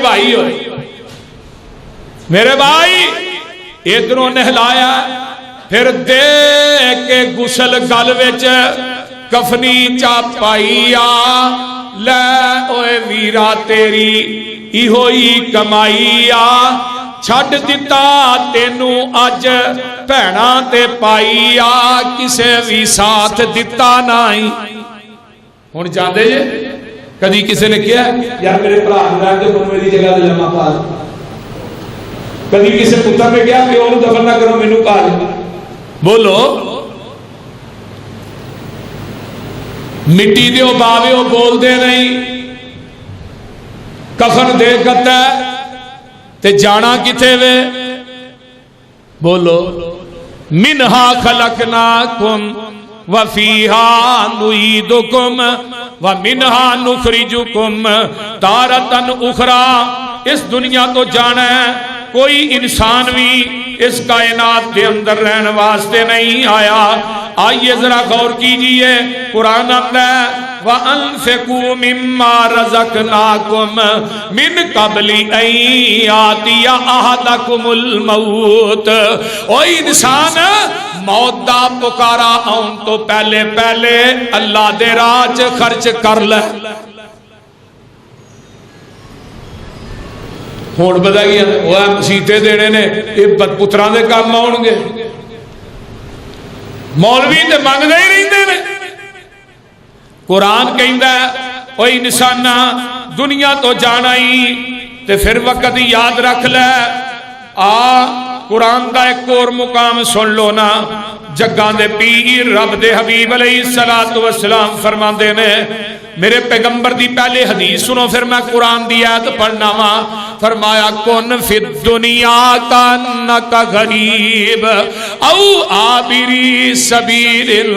भाई हो मेरे भाई, इधरों नहलाया, फिर दे के गुसल गल विच कफनी चा पाईया, लै ओए वीरा तेरी इहो ही कमाईया, छड़ दिता तेनू अज भैणा ते पाईया, किसे भी साथ दिता नहीं। हुण जांदे जे कदी किसी ने कहा यार मेरे भरा को मेरी जगह ते लम्मा पा दे, कभी किसी पुत्र ने कहा प्यो नूं दफन ना करो मैनू पा दे। बोलो मिट्टी दे बावे वो बोलते नहीं, कफन दे कत्ता ते जाना किथे वे। बोलो मिनहा खलकनाकुम व फीहा नुईदुकुम व मिनहा नुखरिजुकुम तारतन उखरा। इस दुनिया तो जाना है, कोई इंसान भी इस कायनात के अंदर रहने वास्ते नहीं आया। आइए जरा गौर कीजिए, कुरान आंदा है व अनफिकू मिम्मा रज़क़नाकुम मिन क़ब्ली अन आतिया अहदकुमुल मौत। ओ इंसान, मौत दा पुकारा आउन तो पहले पहले अल्लाह दे राह च खर्च कर ले। हुण बधाई मसीते देने ने ये पुत्रां दे काम आउणगे। मौलवी ते मंगदे ही रहिंदे ने। कुरान कहंदा ओ इंसाना दुनिया तो जाना ही ते फिर वक्त याद रख ले। कुरान का एक और मुकाम सुन लो ना, जग्गां दे पीर रब दे हबीब अलैहिस्सलातु वस्सलाम फरमांदे ने, मेरे पैगंबर दी पहले हदीस सुनो फिर मैं कुरान दी आयत पढ़ना वा। फरमाया कुन फिद दुनिया का नका गरीब औ आबिरी सबीलिन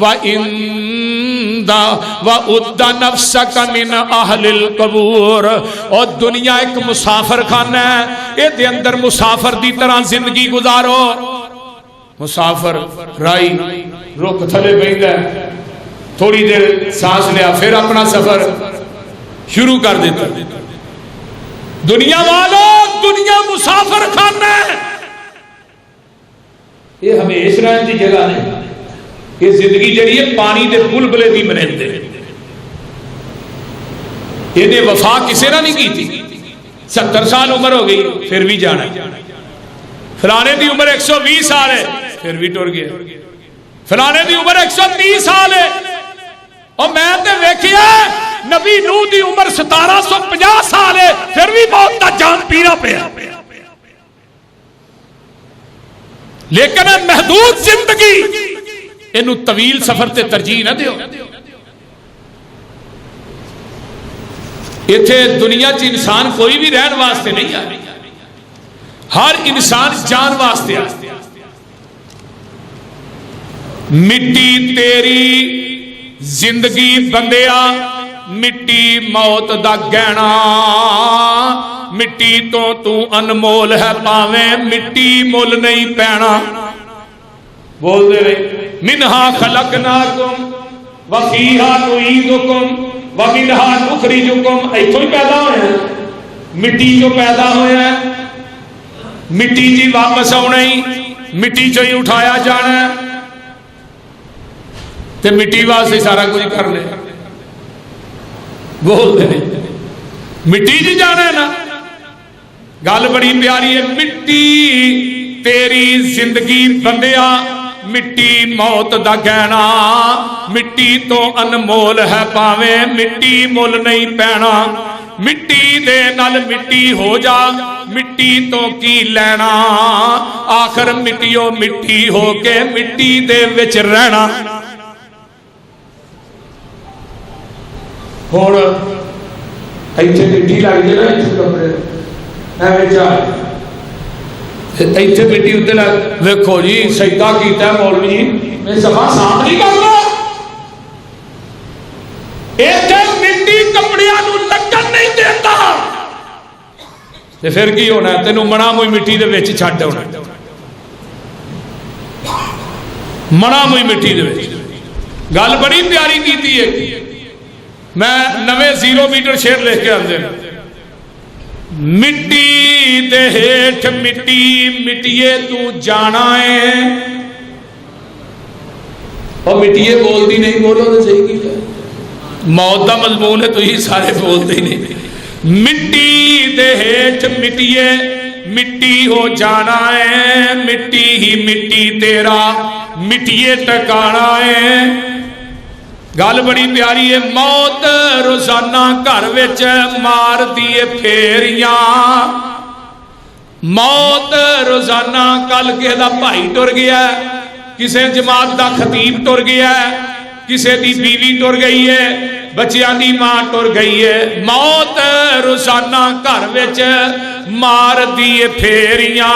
व इंदा व उद्दा नफ्सक मिन अहलिल कबूर। और दुनिया एक मुसाफिर खाना है, ये अंदर मुसाफिर दी तरह जिंदगी गुजारो। मुसाफिर राई रुख थले बैठा, थोड़ी देर सांस लिया, फिर अपना सफर शुरू कर देता। दुनिया वालों, दुनिया मुसाफिर खाना है, ये हमेशा रहने की जगह नहीं। ये जिंदगी जड़ी है पानी के बुलबुले की मरिंदे। इन्हें वफा किसी ने नहीं की थी। 70 साल उम्र हो गई फिर भी जाना। फलाने की उम्र 120 साल है फिर भी टुर गया। फलाने की उम्र 130 साल है। और मैं तो वेखिया नबी नूह की उम्र 1750 साल है फिर भी मौत का जान पीना पिया। लेकिन महदूद जिंदगी, इनू तवील सफर से तरजीह न दियो। इथे दुनिया च इंसान कोई भी रहने वास्ते नहीं आ, हर इंसान जान वास्ते आ। मिट्टी तेरी जिंदगी बंदिया, मिट्टी मौत दा गहना। मिट्टी तो तू अनमोल है भावें मिट्टी मुल नहीं पैना। बोल दे मिनहा खलकनाकुम व फीहा नुईदुकुम व मिनहा नुखरिजुकुम। इथों ही पैदा होया, मिट्टी चो पैदा होया, मिट्टी जी वापस आना ही, मिट्टी चो ही उठाया जाना, ते मिट्टी वास्ते सारा कुछ कर ले। बोलते नहीं मिट्टी च जाना है ना। गल बड़ी प्यारी है, मिट्टी तेरी जिंदगी बंदिया, मिट्टी मौत दा गहना। मिट्टी तो अनमोल है भावें मिट्टी मुल नहीं पैना। मिट्टी दे नाल मिट्टी हो जा, मिट्टी तो की लेना। आखिर मिट्टियों मिट्टी हो के मिट्टी दे विच रहना। हुण इत्थे मिट्टी लग जाए ना, इत्थे कपड़े एवं चाह इत्थे मिट्टी उत्ते लग। वेखो जी सजदा कीता मौलवी जी, मैं सफा साफ नहीं करना। इत्थे मिट्टी कपड़ियां नूं लगन नहीं देता ते फिर की होना? तेनू मना मुई मिट्टी दे विच छड्ड आउणा, मना मुई मिट्टी दे विच। गल बड़ी प्यारी कीती है। मैं नवे 0 मीटर शेर लिख के आंदे मिट्टी दे हेठ मिट्टी मिट्टिए तू जाना है। और मिट्टिए बोलती नहीं, बोलो तो सही की है। मौत का मजमून है तो ही सारे बोलते ही नहीं। मिट्टी दे हेठ मिट्टिए मिट्टी हो जाना है, मिट्टी ही मिट्टी तेरा मिट्टिए टकाना है। गल बड़ी प्यारी है। मौत रोजाना घर विच मार दिए फेरियां, मौत रोजाना कल किसी दा भाई टुर गया, किसी जमात दा खतीब टुर गया, किसी दी बीवी टुर गई है, बच्चियां दी मां टुर गई है। मौत रोजाना घर विच मार दिए फेरियां,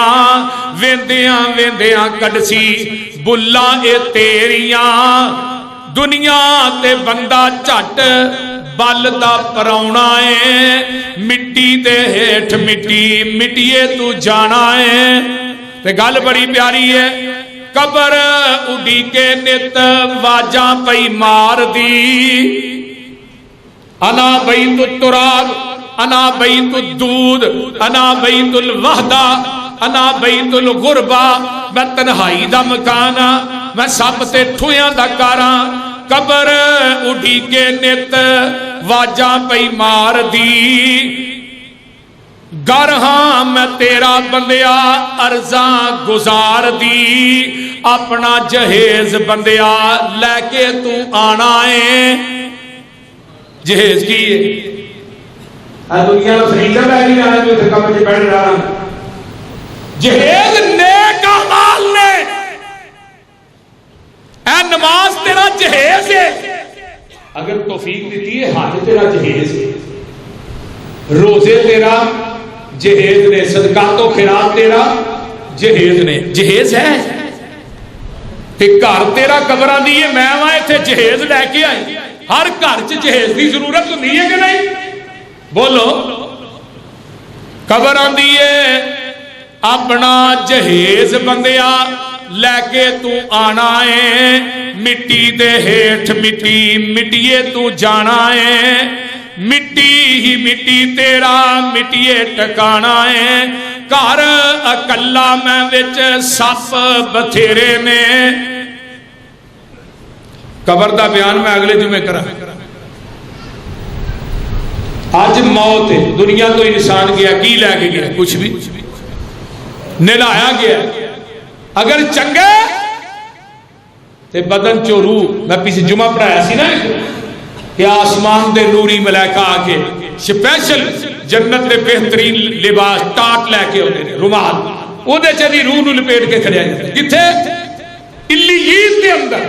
वेंदियां वेंदियां कड़सी बुल्ला ए तेरियां। दुनिया ते बंदा झट बल दा पराउणा है, मिट्टी दे हेठ मिट्टी मिट्टिए तू जाना है। ते गल बड़ी प्यारी है। कबर उड़ीके नित वाजा पई मार दी, अना बैतु तुराब अना बैतु दूध अना बैतुल वहदा अना बैतुल गुरबा। मैं तन्हाई दा मकाना, मैं सब ते ठुया दा कारा। कबर उड़ीके नित वाजा पई मार दी, गर हां मैं तेरा बंदिया अर्जा गुजार दी। अपना जहेज बंदिया लैके तू आना है। जहेज की है दुनिया में फरीदा लैके आना जो कब्र च बैठ रहा। जहेज नेक अमाल ने, ऐ नमाज तेरा जहेज है। अगर तौफीक दी है हज तेरा जहेज है, रोजे तेरा जहेज ने, सदका तो खिरात तेरा जहेज ने। जहेज है ते घर तेरा कबरां दी है। मैं वहां इत्थे जहेज लैके आई। हर घर च जहेज की जरूरत होंदी है कि नहीं? बोलो। कबर आंदी है अपना जहेज बंदिया लैके तू आना है। मिट्टी दे हेठ मिट्टी मिट्टिए तू जाना है। मिट्टी ही मिट्टी तेरा मिट्टिए टकाना है। घर अकल्ला मैं विच सप बथेरे ने। कबर का बयान मैं अगले जुमे करा। अज मौत है, दुनिया तो इंसान गया, की लैके गया? कुछ भी नहलाया गया। अगर चंगे ते बदन चो रूह। मैं पिछले जुमा पढ़ाया सी ना कि आसमान दे नूरी मलैका आके स्पैशल जन्नत दे बेहतरीन लिबास टाट लैके आते हैं, रुमाल ओदे च दी रूह नूं लपेट के खड़िया जाता है। किथे? इल्लीयीन दे अंदर।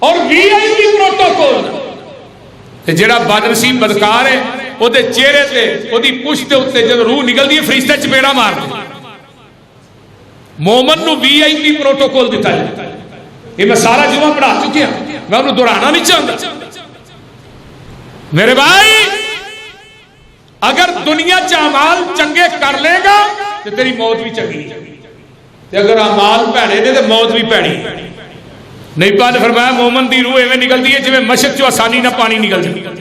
और वीआईपी प्रोटोकॉल ते जेड़ा बदनसीब बदकार है ओदे चेहरे ते ओदी पुश्त दे उत्ते जब रूह निकलदी है फरिश्ते चपेड़ा मारदे। मोमन नूं वीआईपी प्रोटोकॉल दिता जाता है। ये मैं सारा जुमा पढ़ा चुकी हूं, मैं उन्हें दोहराना नहीं चाहता। मेरे भाई अगर दुनिया च अमाल चंगे कर लेगा तो तेरी मौत भी चंगी, ते अगर अमाल भैड़े ने तो मौत भी भैड़ी। नबी ने फरमाया मोमन की रूह एवं निकलती है जिवें मशक चो आसानी ना पानी निकल जाए।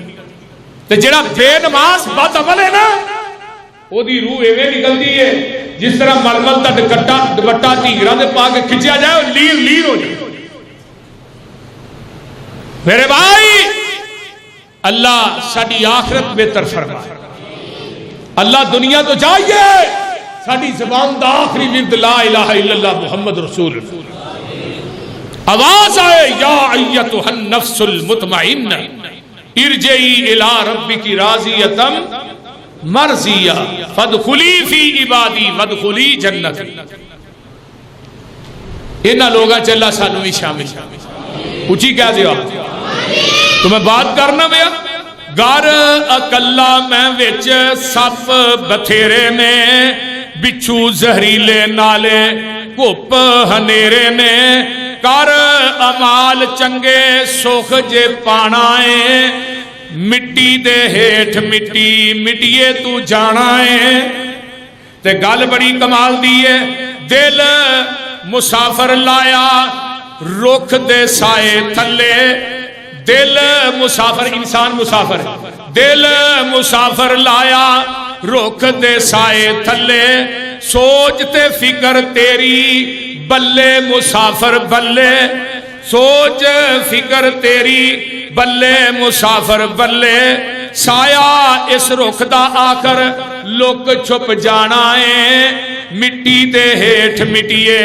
ते जेड़ा बेनमाज बद अमल है ना ओदी रूह एवं निकलती है जिस तरह मलमल का दुपट्टा दुपट्टा ढींगरा दे पा के खिंचा जाए और लीर लीर हो जाए। मेरे भाई अल्लाह साडी आखिरत बेहतर फरमाए। अल्लाह दुनिया तो जाइए साडी ज़बान दा आखिरी विर्द ला इलाहा इल्लल्लाह मुहम्मद रसूल। आवाज आए या अय्यतुहन नफ्सुल मुतमइन्ना इरजई इला रब्बिकी राज़ियतम मर्जिया फदखुली फी इबादी वदखुली जन्नत। इन्हां लोगां च अल्लाह सानू भी शामिल उची कह दिया। तो मैं बात करना पिया। घर अकल्ला मैं विच सप बथेरे ने, बिच्छू जहरीले नाले घुप हनेरे ने। कर अमाल चंगे सुख जे पाना है। मिट्टी दे हेठ मिट्टी मिट्टिए तू जाना है। ते गल बड़ी कमाल दी है। दिल मुसाफर लाया रुख दे साए थले, दिल मुसाफिर, इंसान मुसाफिर, दिल मुसाफिर लाया रुख दे साए थले, सोच ते फिकर तेरी बल्ले मुसाफिर बल्ले, सोच फिकर तेरी बल्ले मुसाफिर बल्ले, साया इस रुख दा आकर लुक छुप जाना है, मिट्टी दे हेठ मिटिए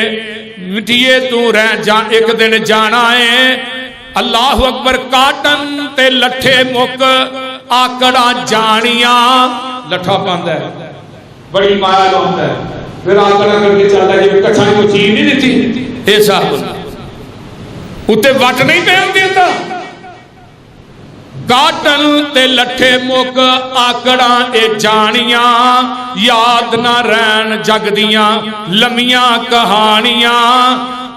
मिटिए तू रह जा एक दिन जाना है। अल्लाह अकबर। काटन ते लठे मुक आकड़ा जानिया, लठा पांदा है बड़ी माया लाता है, फिर आकड़ा करके चलता है जिवें कच्छा कोई चीज नहीं दिती, ये साहब उत्ते वट नहीं पैन देता। काटन ते लठे मुक आकड़ा ए जानिया, याद ना रहन जग दियां लमियां कहानियां,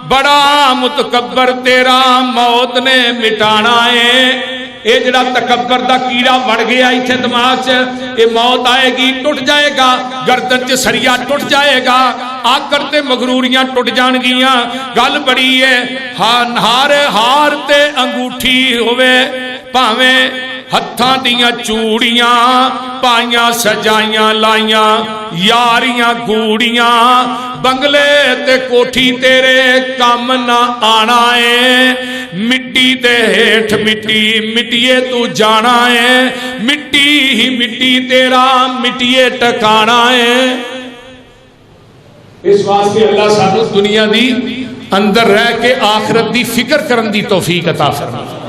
बड़ा मुतकब्बर तेरा मौत ने मिटाना है। ये जड़ा तकब्बर दा कीड़ा वड़ गया इत्थे दिमाग च, ये मौत आएगी टुट जाएगा, गर्दन च सरिया टुट जाएगा, आकर ते मगरूरियां टुट जाणगियां। गल बड़ी है, हार हार ते अंगूठी होवे, भावें हत्थां दियां चूड़ियां पाइयां सजाइयां लाइयां, यारियां गूड़ियां, बंगले ते कोठी तेरे कम ना आना है। मिट्टी दे हेठ मिट्टी मिट्टिए तू जाना है, मिट्टी ही मिट्टी तेरा मिट्टिए टकाना है। इस वास्ते अल्लाह सानू दुनिया दी अंदर रह के आखिरत दी फिक्र करन दी तौफीक अता फरमाए।